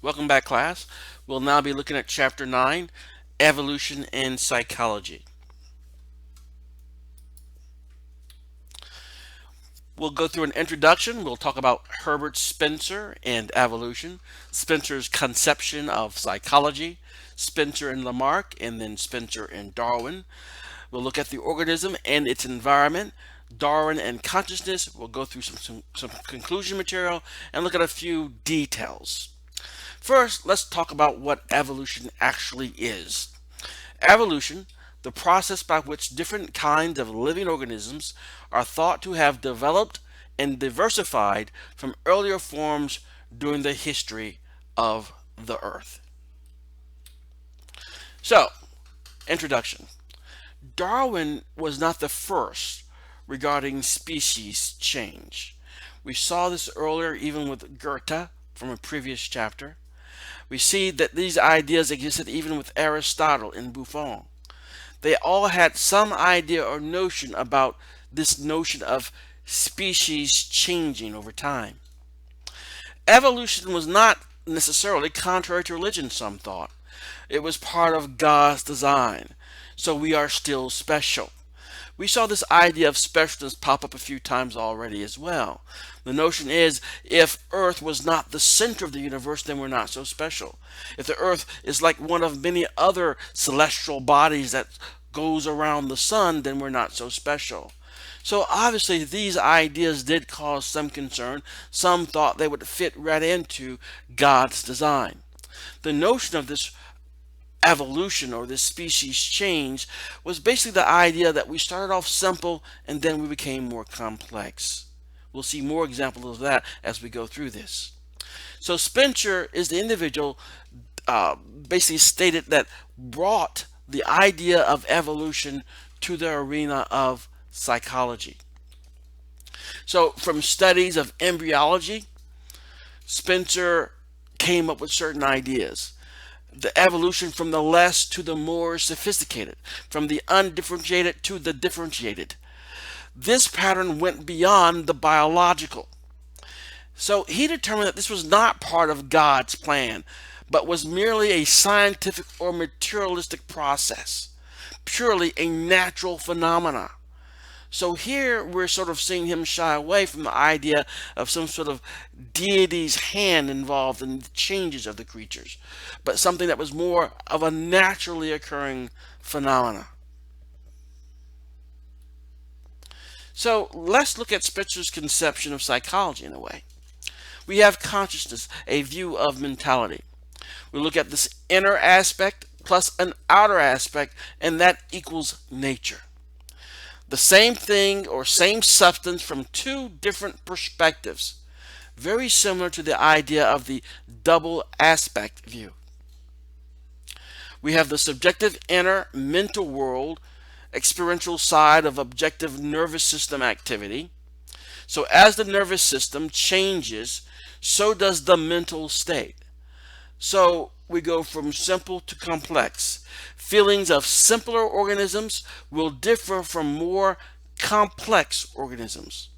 Welcome back, class. We'll now be looking at Chapter 9, Evolution in Psychology. We'll go through an introduction. We'll talk about Herbert Spencer and evolution, Spencer's conception of psychology, Spencer and Lamarck, and then Spencer and Darwin. We'll look at the organism and its environment, Darwin and consciousness. We'll go through some conclusion material and look at a few details. First, let's talk about what evolution actually is. Evolution, the process by which different kinds of living organisms are thought to have developed and diversified from earlier forms during the history of the Earth. So, introduction. Darwin was not the first regarding species change. We saw this earlier even with Goethe from a previous chapter. We see that these ideas existed even with Aristotle and Buffon. They all had some idea or notion about this notion of species changing over time. Evolution was not necessarily contrary to religion, some thought. It was part of God's design, so we are still special. We saw this idea of specialness pop up a few times already as well. The notion is if Earth was not the center of the universe, then we're not so special. If the Earth is like one of many other celestial bodies that goes around the sun, then we're not so special. So obviously these ideas did cause some concern. Some thought they would fit right into God's design. The notion of this evolution or this species change was basically the idea that we started off simple and then we became more complex. We'll see more examples of that as we go through this. So Spencer is the individual basically stated that brought the idea of evolution to the arena of psychology. So from studies of embryology, Spencer came up with certain ideas. The evolution from the less to the more sophisticated, from the undifferentiated to the differentiated. This pattern went beyond the biological. So he determined that this was not part of God's plan, but was merely a scientific or materialistic process, purely a natural phenomena. So here we're sort of seeing him shy away from the idea of some sort of deity's hand involved in the changes of the creatures, but something that was more of a naturally occurring phenomena. So let's look at Spencer's conception of psychology in a way. We have consciousness, a view of mentality. We look at this inner aspect plus an outer aspect, and that equals nature. The same thing or same substance from two different perspectives. Very similar to the idea of the double aspect view. We have the subjective inner mental world, experiential side of objective nervous system activity. So as the nervous system changes, so does the mental state. So we go from simple to complex. Feelings of simpler organisms will differ from more complex organisms.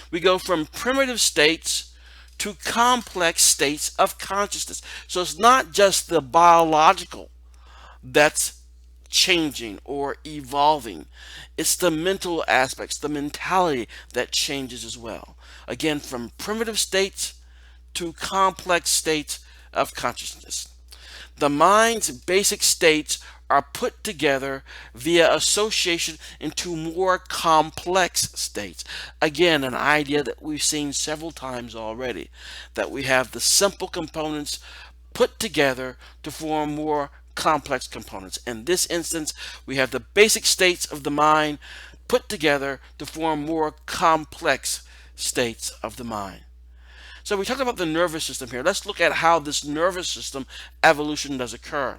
We go from primitive states to complex states of consciousness. So it's not just the biological that's changing or evolving. It's the mental aspects, the mentality that changes as well. Again, from primitive states to complex states of consciousness. The mind's basic states are put together via association into more complex states. Again, an idea that we've seen several times already, that we have the simple components put together to form more complex components. In this instance, we have the basic states of the mind put together to form more complex states of the mind. So we talked about the nervous system here. Let's look at how this nervous system evolution does occur.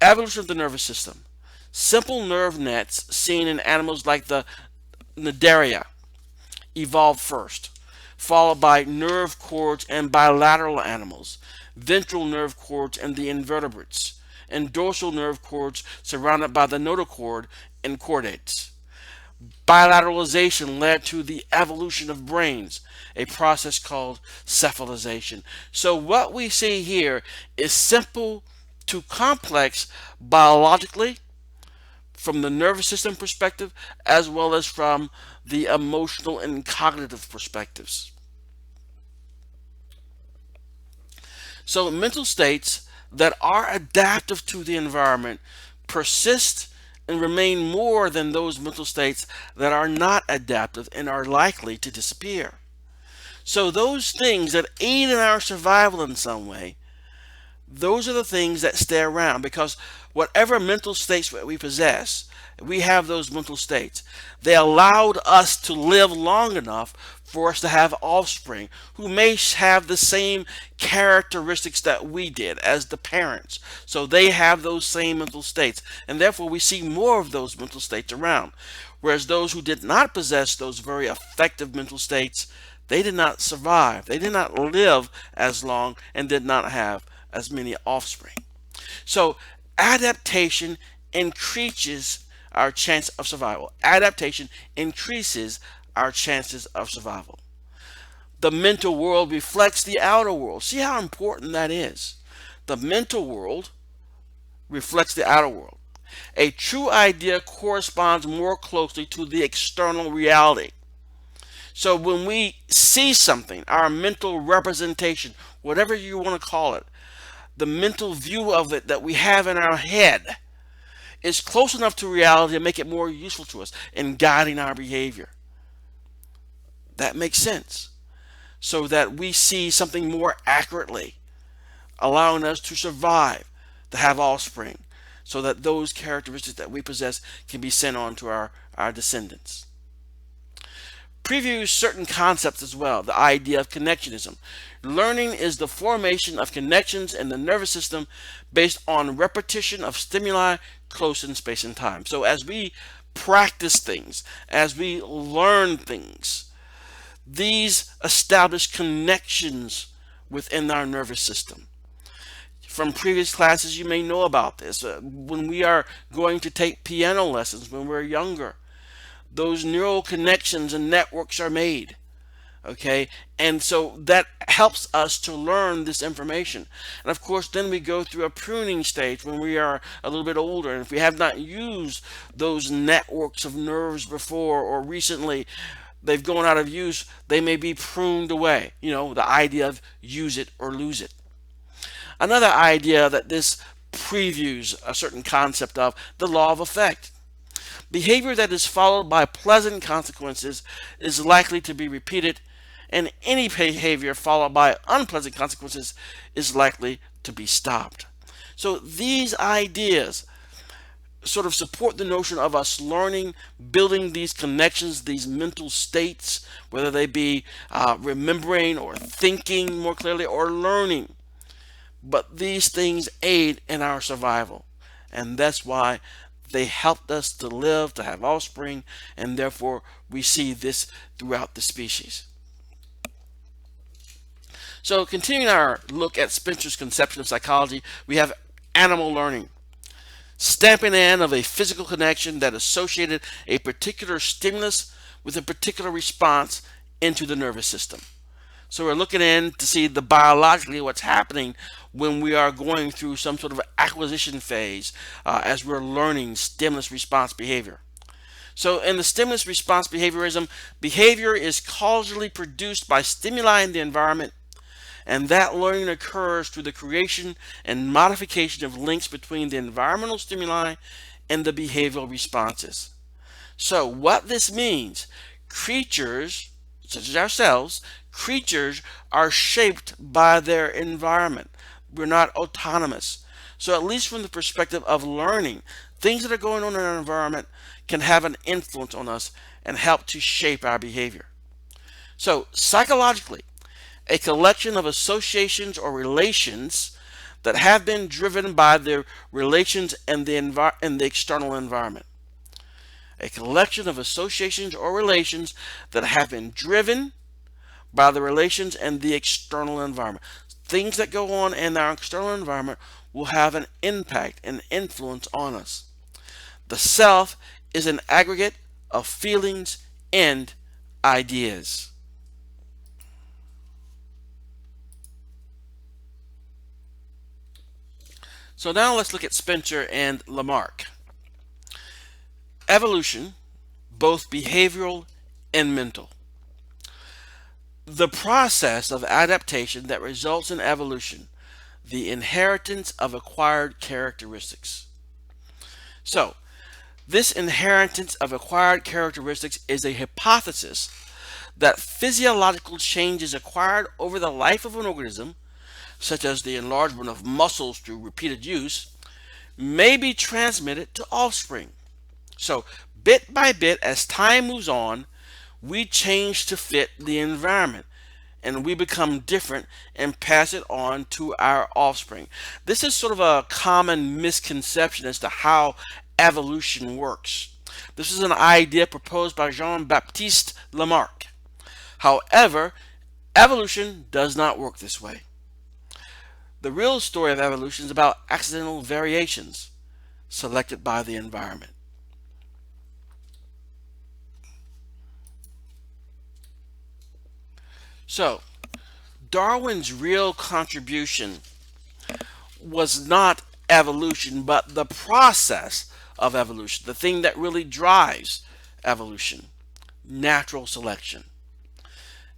Evolution of the nervous system. Simple nerve nets seen in animals like the Cnidaria evolved first, followed by nerve cords and bilateral animals, ventral nerve cords and the invertebrates, and dorsal nerve cords surrounded by the notochord and chordates. Bilateralization led to the evolution of brains, a process called cephalization. So what we see here is simple to complex biologically, from the nervous system perspective, as well as from the emotional and cognitive perspectives. So mental states that are adaptive to the environment persist and remain more than those mental states that are not adaptive and are likely to disappear. So those things that aid in our survival in some way, those are the things that stay around, because whatever mental states that we possess, we have those mental states. They allowed us to live long enough for us to have offspring who may have the same characteristics that we did as the parents. So they have those same mental states, and therefore we see more of those mental states around. Whereas those who did not possess those very effective mental states, they did not survive. They did not live as long and did not have as many offspring. So adaptation increases our chance of survival. Adaptation increases our chances of survival. The mental world reflects the outer world. See how important that is. The mental world reflects the outer world. A true idea corresponds more closely to the external reality. So when we see something, our mental representation, whatever you want to call it, the mental view of it that we have in our head is close enough to reality to make it more useful to us in guiding our behavior. That makes sense. So that we see something more accurately, allowing us to survive, to have offspring, so that those characteristics that we possess can be sent on to our descendants. Previews certain concepts as well. The idea of connectionism. Learning is the formation of connections in the nervous system based on repetition of stimuli close in space and time. So as we practice things, as we learn things, these establish connections within our nervous system. From previous classes, you may know about this. When we are going to take piano lessons when we're younger, those neural connections and networks are made. Okay, and so that helps us to learn this information. And of course, then we go through a pruning stage when we are a little bit older, and if we have not used those networks of nerves before or recently they've gone out of use, they may be pruned away. You know, the idea of use it or lose it. Another idea that this previews a certain concept of the law of effect. Behavior that is followed by pleasant consequences is likely to be repeated, and any behavior followed by unpleasant consequences is likely to be stopped. So these ideas sort of support the notion of us learning, building these connections, these mental states, whether they be remembering or thinking more clearly or learning. But these things aid in our survival, and that's why they helped us to live, to have offspring, and therefore we see this throughout the species. So continuing our look at Spencer's conception of psychology, we have animal learning. Stamping in of a physical connection that associated a particular stimulus with a particular response into the nervous system. So we're looking in to see the biologically what's happening when we are going through some sort of acquisition phase as we're learning stimulus response behavior. So in the stimulus response behaviorism, behavior is causally produced by stimuli in the environment, and that learning occurs through the creation and modification of links between the environmental stimuli and the behavioral responses. So what this means, creatures such as ourselves, creatures are shaped by their environment. We're not autonomous. So at least from the perspective of learning, things that are going on in our environment can have an influence on us and help to shape our behavior. So psychologically, a collection of associations or relations that have been driven by the relations and the external environment. A collection of associations or relations that have been driven by the relations and the external environment. Things that go on in our external environment will have an impact and influence on us. The self is an aggregate of feelings and ideas. So now let's look at Spencer and Lamarck. Evolution, both behavioral and mental. The process of adaptation that results in evolution, the inheritance of acquired characteristics. So, this inheritance of acquired characteristics is a hypothesis that physiological changes acquired over the life of an organism, such as the enlargement of muscles through repeated use, may be transmitted to offspring. So, bit by bit, as time moves on, we change to fit the environment and we become different and pass it on to our offspring. This is sort of a common misconception as to how evolution works. This is an idea proposed by Jean-Baptiste Lamarck. However, evolution does not work this way. The real story of evolution is about accidental variations selected by the environment. So, Darwin's real contribution was not evolution, but the process of evolution, the thing that really drives evolution, natural selection.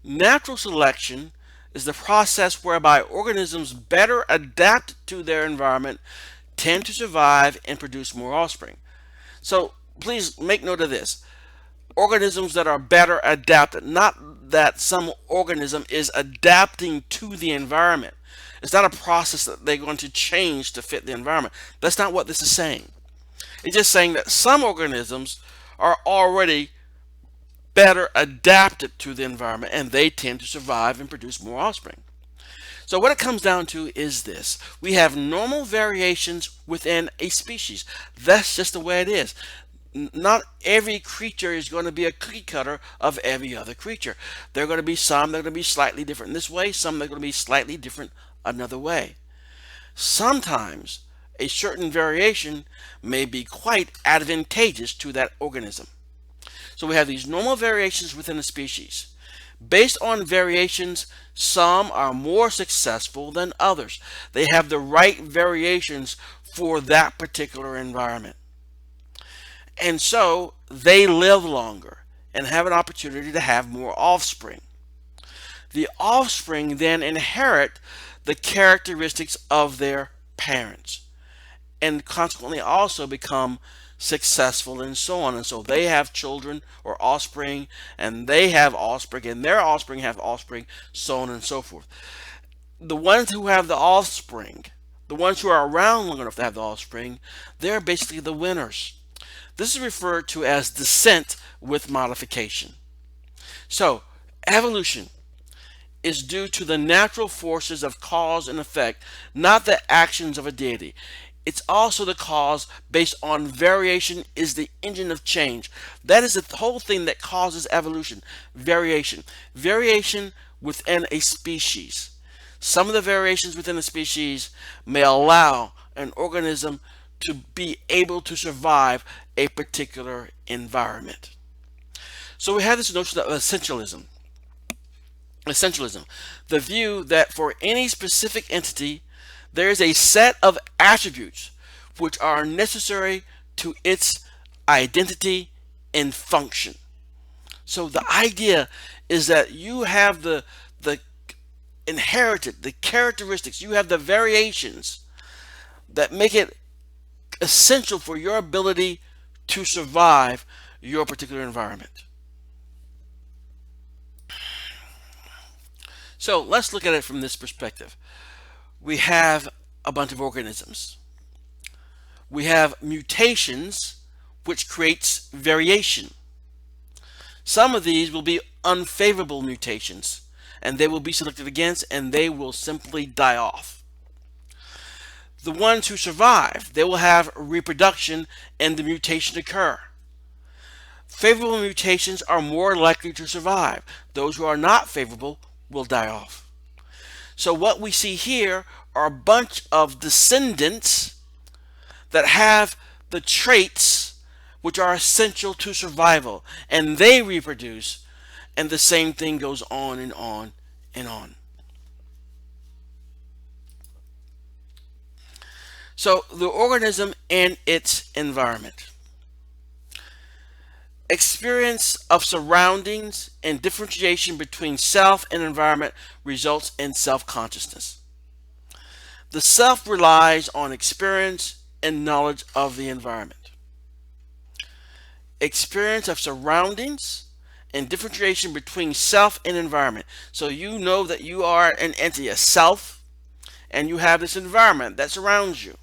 Natural selection is the process whereby organisms better adapt to their environment tend to survive and produce more offspring. So please make note of this. Organisms that are better adapted, not that some organism is adapting to the environment. It's not a process that they're going to change to fit the environment. That's not what this is saying. It's just saying that some organisms are already better adapted to the environment and they tend to survive and produce more offspring. So what it comes down to is this. We have normal variations within a species. That's just the way it is. Not every creature is going to be a cookie cutter of every other creature. There are going to be some that are going to be slightly different this way, some that are going to be slightly different another way. Sometimes a certain variation may be quite advantageous to that organism. So we have these normal variations within a species. Based on variations, some are more successful than others. They have the right variations for that particular environment. And so they live longer and have an opportunity to have more offspring. The offspring then inherit the characteristics of their parents and consequently also become successful and so on. And so they have children or offspring and they have offspring and their offspring have offspring, so on and so forth. The ones who have the offspring, the ones who are around long enough to have the offspring, they're basically the winners. This is referred to as descent with modification. So, evolution is due to the natural forces of cause and effect, not the actions of a deity. It's also the cause based on variation is the engine of change. That is the whole thing that causes evolution, variation. Variation within a species. Some of the variations within a species may allow an organism to be able to survive a particular environment. So we have this notion of essentialism. Essentialism, the view that for any specific entity, there is a set of attributes which are necessary to its identity and function. So the idea is that you have the inherited, the characteristics, you have the variations that make it essential for your ability to survive your particular environment. So let's look at it from this perspective. We have a bunch of organisms. We have mutations, which creates variation. Some of these will be unfavorable mutations, and they will be selected against, and they will simply die off. The ones who survive, they will have reproduction and the mutation occur. Favorable mutations are more likely to survive. Those who are not favorable will die off. So what we see here are a bunch of descendants that have the traits which are essential to survival, and they reproduce, and the same thing goes on and on and on. So the organism and its environment. Experience of surroundings and differentiation between self and environment results in self-consciousness. The self relies on experience and knowledge of the environment. Experience of surroundings and differentiation between self and environment. So you know that you are an entity, a self, and you have this environment that surrounds you.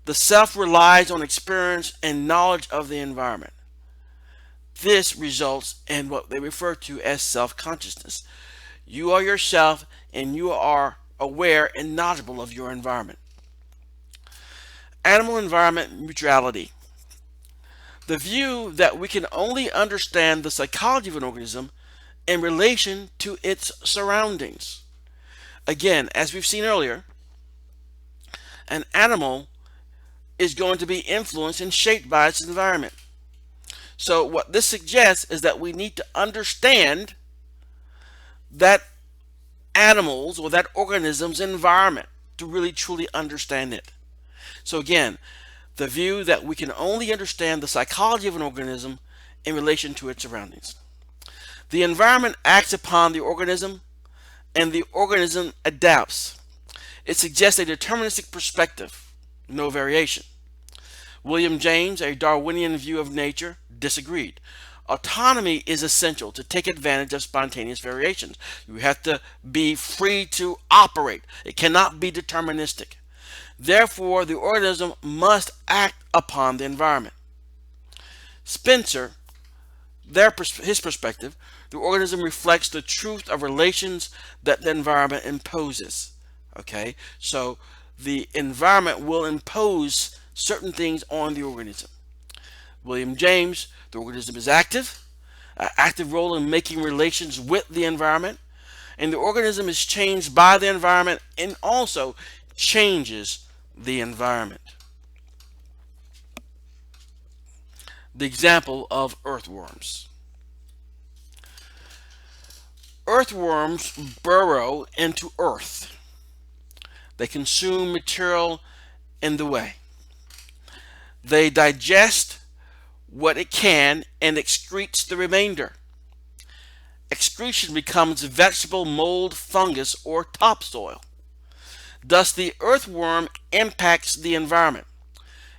The self relies on experience and knowledge of the environment. This results in what they refer to as self-consciousness. You are yourself and you are aware and knowledgeable of your environment. Animal environment mutuality. The view that we can only understand the psychology of an organism in relation to its surroundings. Again, as we've seen earlier, an animal is going to be influenced and shaped by its environment. So what this suggests is that we need to understand that animals or that organism's environment to really truly understand it. So again, the view that we can only understand the psychology of an organism in relation to its surroundings. The environment acts upon the organism and the organism adapts. It suggests a deterministic perspective, no variation. William James, a Darwinian view of nature, disagreed. Autonomy is essential to take advantage of spontaneous variations. You have to be free to operate. It cannot be deterministic. Therefore, the organism must act upon the environment. Spencer, his perspective, the organism reflects the truth of relations that the environment imposes. Okay, so the environment will impose certain things on the organism. William James, the organism is active, an active role in making relations with the environment, and the organism is changed by the environment and also changes the environment. The example of earthworms. Earthworms burrow into earth. They consume material in the way. They digest what it can and excretes the remainder. Excretion becomes vegetable mold, fungus, or topsoil. Thus, the earthworm impacts the environment,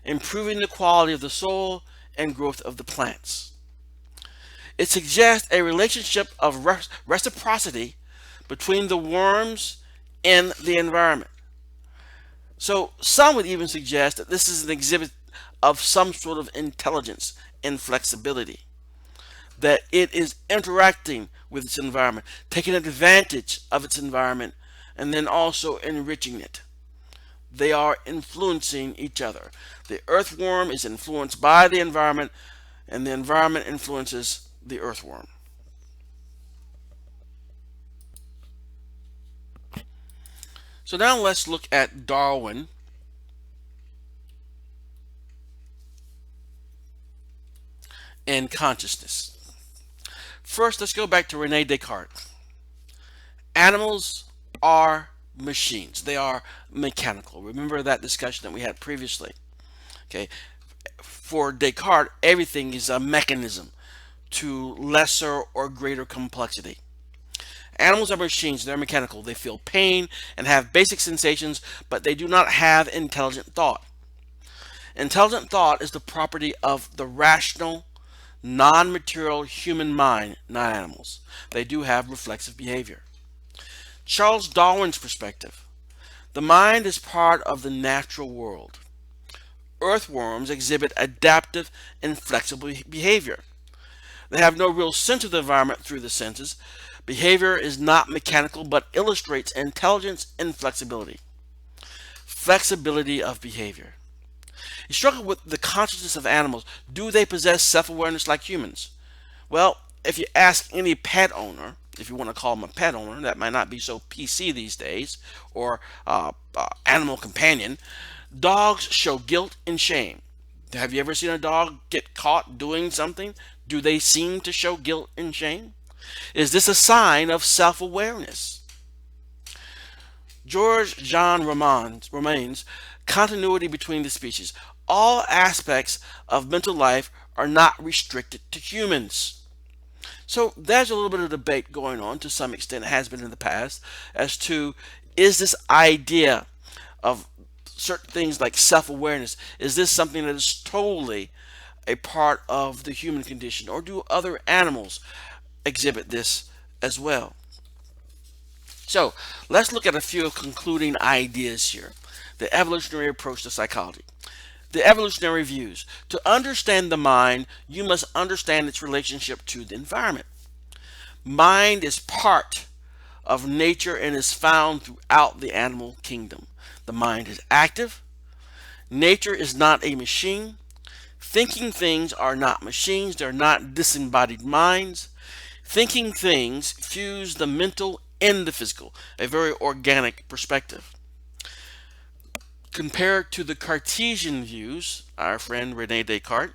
improving the quality of the soil and growth of the plants. It suggests a relationship of reciprocity between the worms and the environment. So some would even suggest that this is an exhibit of some sort of intelligence and flexibility, that it is interacting with its environment, taking advantage of its environment, and then also enriching it. They are influencing each other. The earthworm is influenced by the environment, and the environment influences the earthworm. So now let's look at Darwin and consciousness. First, let's go back to Rene Descartes. Animals are machines. They are mechanical. Remember that discussion that we had previously. Okay. For Descartes, everything is a mechanism to lesser or greater complexity. Animals are machines. They're mechanical. They feel pain and have basic sensations, but they do not have intelligent thought. Intelligent thought is the property of the rational, non-material human mind, not animals. They do have reflexive behavior. Charles Darwin's perspective. The mind is part of the natural world. Earthworms exhibit adaptive and flexible behavior. They have no real sense of the environment through the senses. Behavior is not mechanical but illustrates intelligence and flexibility. Flexibility of behavior. You struggle with the consciousness of animals. Do they possess self-awareness like humans? Well, if you ask any pet owner, if you want to call them a pet owner, that might not be so PC these days, or animal companion, dogs show guilt and shame. Have you ever seen a dog get caught doing something? Do they seem to show guilt and shame? Is this a sign of self-awareness? George John Romains, continuity between the species. All aspects of mental life are not restricted to humans. So there's a little bit of debate going on to some extent, it has been in the past, as to is this idea of certain things like self-awareness, is this something that is totally a part of the human condition, or do other animals exhibit this as well? So let's look at a few concluding ideas here. The evolutionary approach to psychology. The evolutionary views. To understand the mind, you must understand its relationship to the environment. Mind is part of nature and is found throughout the animal kingdom. The mind is active. Nature is not a machine. Thinking things are not machines. They're not disembodied minds. Thinking things fuse the mental and the physical, a very organic perspective. Compared to the Cartesian views, our friend Rene Descartes,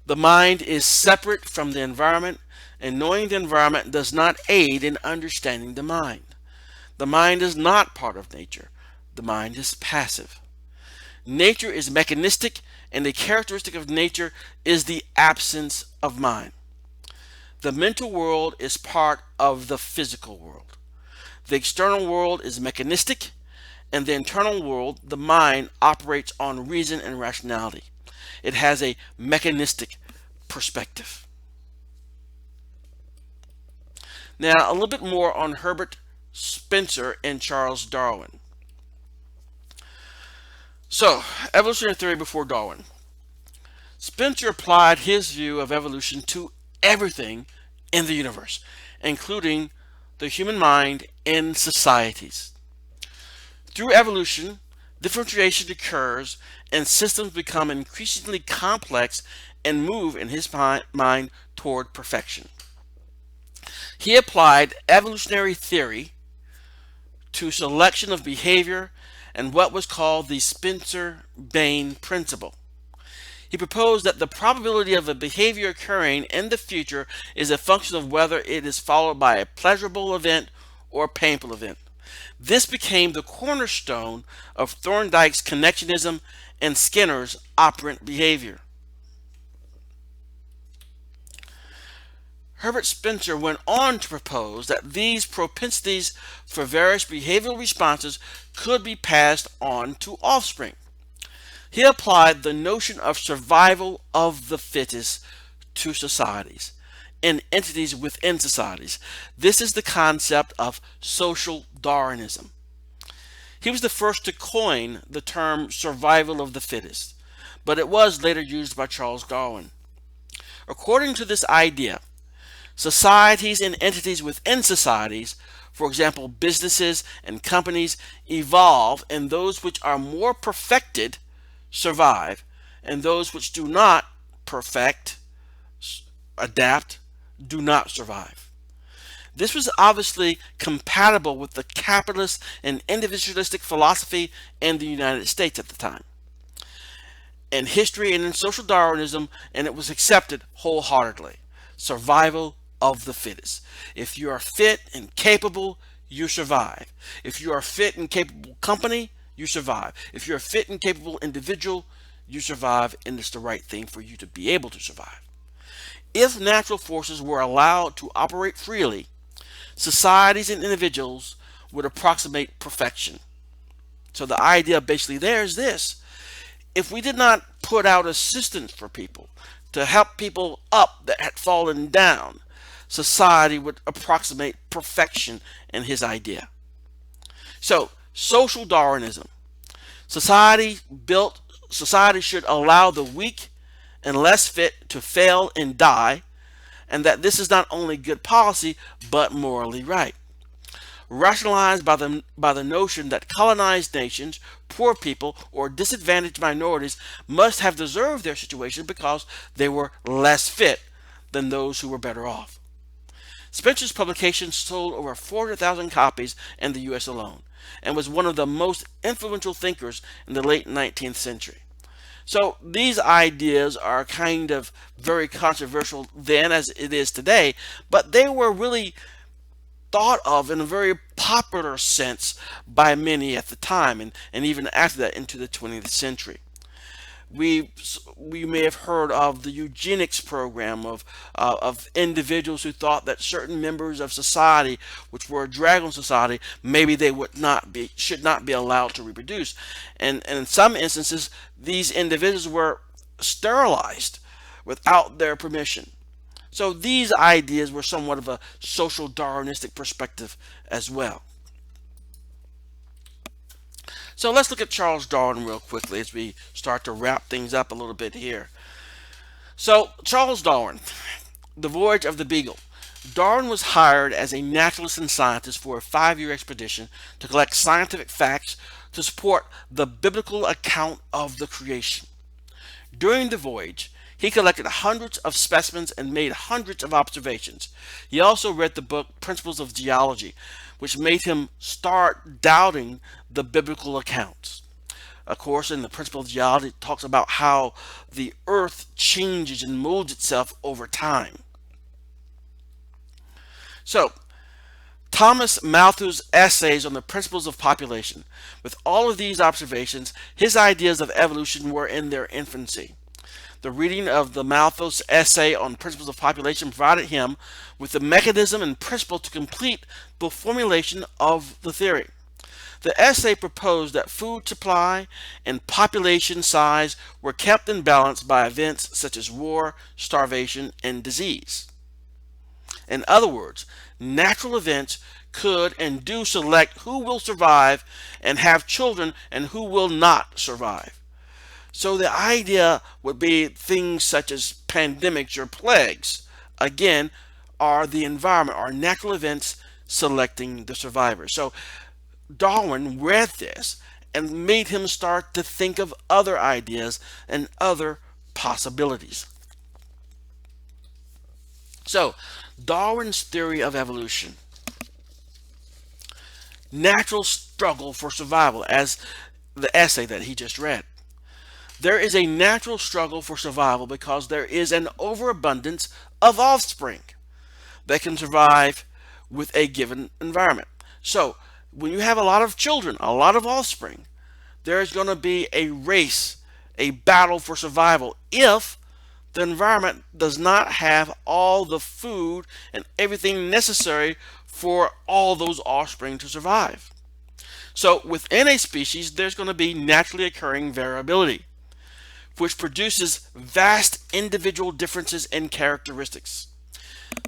the mind is separate from the environment, and knowing the environment does not aid in understanding the mind. The mind is not part of nature. The mind is passive. Nature is mechanistic, and the characteristic of nature is the absence of mind. The mental world is part of the physical world. The external world is mechanistic, and the internal world, the mind, operates on reason and rationality. It has a mechanistic perspective. Now, a little bit more on Herbert Spencer and Charles Darwin. So, evolutionary theory before Darwin. Spencer applied his view of evolution to everything in the universe, including the human mind and societies. Through evolution, differentiation occurs and systems become increasingly complex and move in his mind toward perfection. He applied evolutionary theory to selection of behavior and what was called the Spencer-Bain principle. He proposed that the probability of a behavior occurring in the future is a function of whether it is followed by a pleasurable event or a painful event. This became the cornerstone of Thorndike's connectionism and Skinner's operant behavior. Herbert Spencer went on to propose that these propensities for various behavioral responses could be passed on to offspring. He applied the notion of survival of the fittest to societies and entities within societies. This is the concept of social Darwinism. He was the first to coin the term survival of the fittest, but it was later used by Charles Darwin. According to this idea, societies and entities within societies, for example, businesses and companies, evolve, and those which are more perfected survive, and those which do not perfect, adapt, do not survive. This was obviously compatible with the capitalist and individualistic philosophy in the United States at the time, in history and in social Darwinism, and it was accepted wholeheartedly. Survival of the fittest. If you are fit and capable, you survive. If you are fit and capable company, you survive. If you're a fit and capable individual, you survive, and it's the right thing for you to be able to survive. If natural forces were allowed to operate freely, societies and individuals would approximate perfection. So the idea basically there is this: if we did not put out assistance for people to help people up that had fallen down, society would approximate perfection in his idea. So, social Darwinism. Society should allow the weak and less fit to fail and die, and that this is not only good policy, but morally right. Rationalized by the notion that colonized nations, poor people, or disadvantaged minorities must have deserved their situation because they were less fit than those who were better off. Spencer's publication sold over 400,000 copies in the US alone, and was one of the most influential thinkers in the late 19th century. So these ideas are kind of very controversial then as it is today, but they were really thought of in a very popular sense by many at the time, and even after that into the 20th century. We we may have heard of the eugenics program of individuals who thought that certain members of society, which were a drag on society, maybe they would not be should not be allowed to reproduce, and in some instances these individuals were sterilized without their permission. So these ideas were somewhat of a social Darwinistic perspective as well. So let's look at Charles Darwin real quickly as we start to wrap things up a little bit here. So Charles Darwin, the voyage of the Beagle. Darwin was hired as a naturalist and scientist for a 5-year expedition to collect scientific facts to support the biblical account of the creation. During the voyage, he collected hundreds of specimens and made hundreds of observations. He also read the book Principles of Geology, which made him start doubting the biblical accounts. Of course, in the Principle of Geology, it talks about how the earth changes and molds itself over time. So, Thomas Malthus's essays on the principles of population. With all of these observations, his ideas of evolution were in their infancy. The reading of the Malthus essay on principles of population provided him with the mechanism and principle to complete the formulation of the theory. The essay proposed that food supply and population size were kept in balance by events such as war, starvation, and disease. In other words, natural events could and do select who will survive and have children and who will not survive. So the idea would be things such as pandemics or plagues, again, are the environment, are natural events selecting the survivors. So Darwin read this and made him start to think of other ideas and other possibilities. So Darwin's theory of evolution. Natural struggle for survival, as the essay that he just read. There is a natural struggle for survival because there is an overabundance of offspring that can survive with a given environment. So when you have a lot of children, a lot of offspring, there is going to be a race, a battle for survival if the environment does not have all the food and everything necessary for all those offspring to survive. So within a species, there's going to be naturally occurring variability, which produces vast individual differences in characteristics.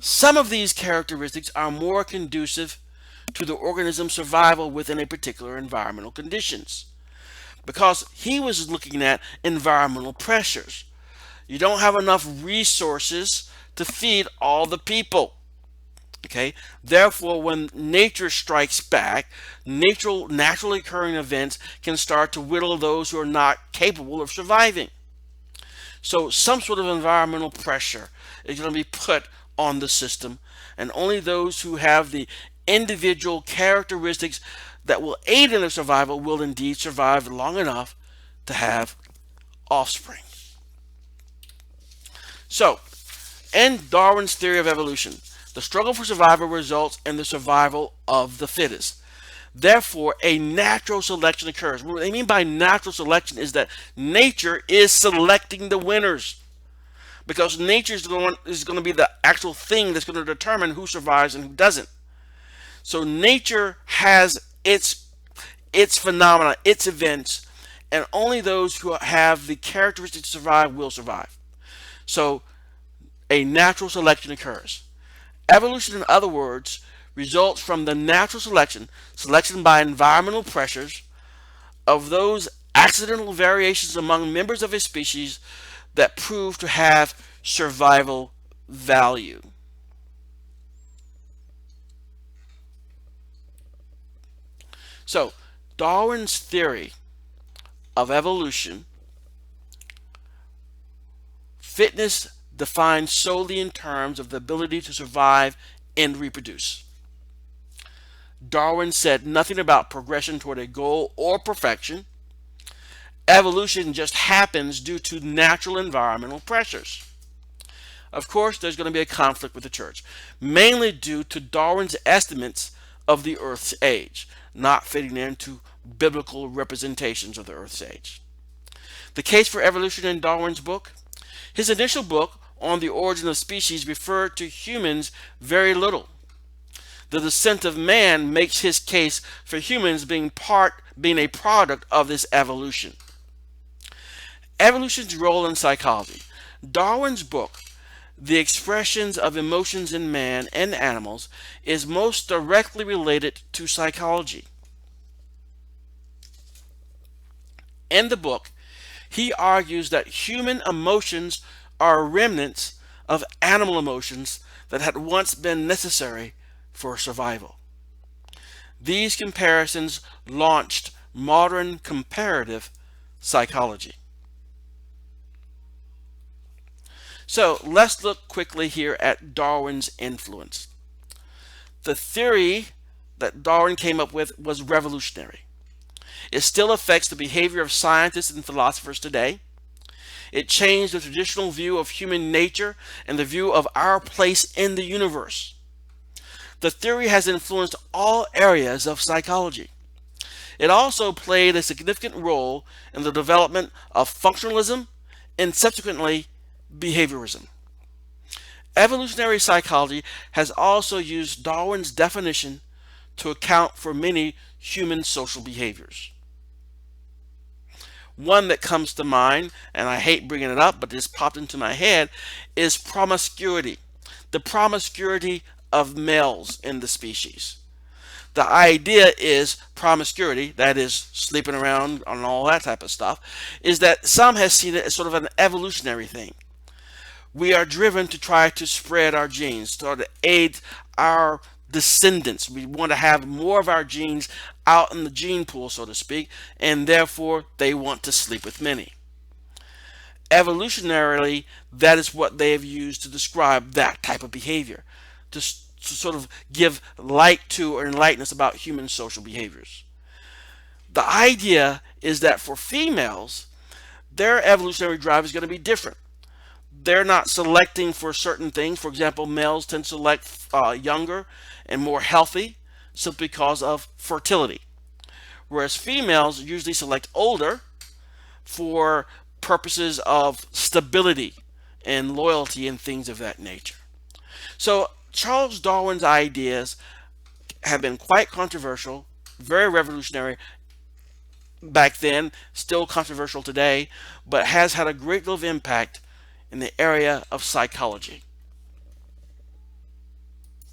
Some of these characteristics are more conducive to the organism's survival within a particular environmental conditions, because he was looking at environmental pressures. You don't have enough resources to feed all the people. Okay, therefore, when nature strikes back, naturally occurring events can start to whittle those who are not capable of surviving. So some sort of environmental pressure is going to be put on the system, and only those who have the individual characteristics that will aid in their survival will indeed survive long enough to have offspring. So, in Darwin's theory of evolution, the struggle for survival results in the survival of the fittest. Therefore, a natural selection occurs. What they mean by natural selection is that nature is selecting the winners, because nature is going to be the actual thing that's going to determine who survives and who doesn't. So nature has its phenomena, its events, and only those who have the characteristics to survive will survive. So a natural selection occurs. Evolution, in other words, results from the natural selection by environmental pressures, of those accidental variations among members of a species that prove to have survival value. So, Darwin's theory of evolution, fitness defined solely in terms of the ability to survive and reproduce. Darwin said nothing about progression toward a goal or perfection. Evolution just happens due to natural environmental pressures. Of course, there's going to be a conflict with the church, mainly due to Darwin's estimates of the Earth's age, not fitting into biblical representations of the Earth's age. The case for evolution in Darwin's book. His initial book, On the Origin of Species, referred to humans very little. The Descent of Man makes his case for humans being a product of this evolution. Evolution's role in psychology. Darwin's book, The Expressions of Emotions in Man and Animals, is most directly related to psychology. In the book, he argues that human emotions are remnants of animal emotions that had once been necessary for survival. These comparisons launched modern comparative psychology. So let's look quickly here at Darwin's influence. The theory that Darwin came up with was revolutionary. It still affects the behavior of scientists and philosophers today. It changed the traditional view of human nature and the view of our place in the universe. The theory has influenced all areas of psychology. It also played a significant role in the development of functionalism and subsequently behaviorism. Evolutionary psychology has also used Darwin's definition to account for many human social behaviors. One that comes to mind, and I hate bringing it up, but this popped into my head, is promiscuity. The promiscuity of males in the species. The idea is promiscuity, that is sleeping around and all that type of stuff, is that some have seen it as sort of an evolutionary thing. We are driven to try to spread our genes, to aid our descendants. We want to have more of our genes out in the gene pool, so to speak, and therefore they want to sleep with many. Evolutionarily, that is what they have used to describe that type of behavior, to sort of give light to or enlighten us about human social behaviors. The idea is that for females, their evolutionary drive is going to be different. They're not selecting for certain things. For example, males tend to select younger and more healthy simply because of fertility, whereas females usually select older for purposes of stability and loyalty and things of that nature. So Charles Darwin's ideas have been quite controversial, very revolutionary back then, still controversial today, but has had a great deal of impact in the area of psychology.